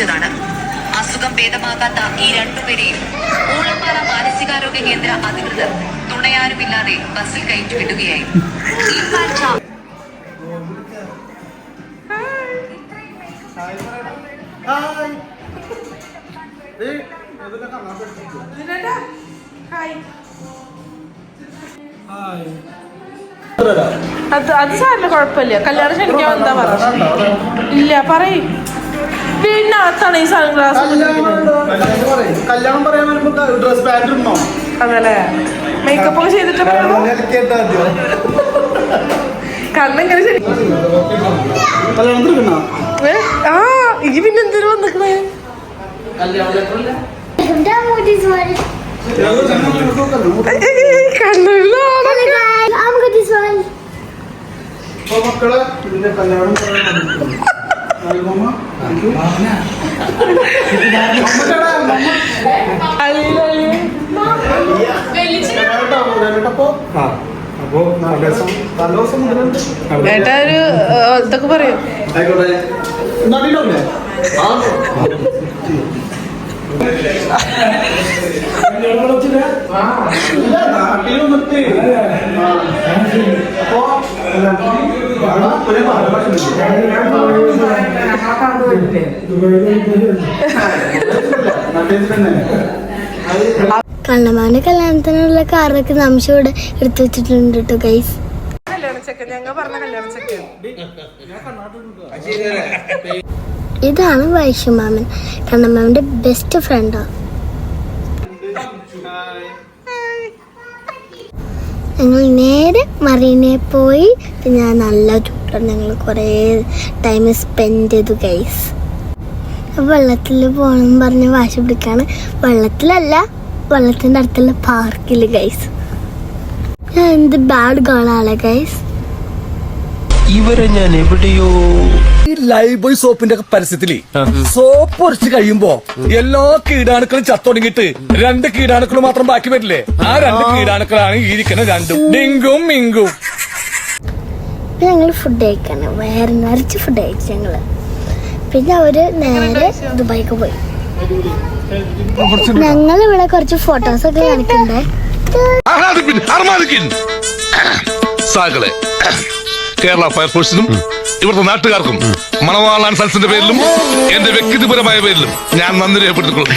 മരിച്ചതാണ്. അസുഖം ഭേദമാകാത്ത ഈ രണ്ടുപേരെയും ഊളംപാറ മാനസികാരോഗ്യ കേന്ദ്ര അധികൃതർ തുണയാനുമില്ലാതെ ബസ്സിൽ കയറ്റിവിടുകയായിരുന്നു. അത് സാറിന് കുഴപ്പമില്ല. കല്യാണം ക്ഷണിക്കാൻ എന്താ പറ ഇല്ല പറയ്. വീടിനകത്താണ് ഈ സൺഗ്ലാസ്. അതല്ലേ മേക്കപ്പ് ഒക്കെ ചെയ്തിട്ട് കണ്ണെങ്ങനെ ശരി. ആ ഇത് പിന്നെ എന്തിനു വന്നിക്കണേ? ഏട്ടാ ഒരു ഇതൊക്കെ പറയൂ. കണ്ണമാന്റെ കല്യാണത്തിനുള്ള കാറൊക്കെ നമുക്ക് ഇവിടെ എടുത്തു വെച്ചിട്ടുണ്ട് കേട്ടോ ഗൈസ്. ഇതാണ് വൈശുമാമൻ, കണ്ണമാമന്റെ ബെസ്റ്റ് ഫ്രണ്ടാ. ഞങ്ങൾ നേരെ മറീനെ പോയി. ഞാൻ നല്ല ചൂടാണ്. ഞങ്ങൾ കുറേ ടൈം സ്പെൻഡ് ചെയ്തു ഗൈസ്. വെള്ളത്തിൽ പോകണം പറഞ്ഞ് വാശി പിടിക്കാണ്. വെള്ളത്തിലല്ല, വെള്ളത്തിൻ്റെ അടുത്തുള്ള പാർക്കിൽ ഗൈസ്. ഞാൻ എന്ത് ബാഡ് ഗേളാണ് ഗൈസ്. ഇവരെ ഞാൻ എവിടെയോ ഈ ലൈഫ് ബോയ് സോപ്പിന്റെ ഒക്കെ പരസ്യത്തില് സോപ്പ് ഒഴിച്ച് കഴിയുമ്പോ എല്ലാ കീടാണുക്കളും ചത്തൊടുങ്ങിട്ട് 2 കീടാണുക്കൾ മാത്രം ബാക്കി വരില്ലേ? ആ 2 കീടാണുക്കളാണ് ഇരിക്കുന്ന രണ്ടും, ഡിങ്കും മിങ്കും. ഞങ്ങൾ ഫുഡ് കഴിക്കാണ്, വയറ് നിറച്ച് ഫുഡ് കഴിച്ചു ഞങ്ങള്. പിന്നെ അവര് നേരെ ദുബായിക്ക് പോയി. ഞങ്ങൾ ഇവിടെ കുറച്ച് ഫോട്ടോസ് ഒക്കെ കാണിക്കണ്ടേ. കേരള ഫയർഫോഴ്സിനും ഇവിടുത്തെ നാട്ടുകാർക്കും മണവാളാൻ സൽസിന്റെ പേരിലും എന്റെ വ്യക്തിപരമായ പേരിലും ഞാൻ നന്ദി രേഖപ്പെടുത്തിക്കൊള്ളുന്നു.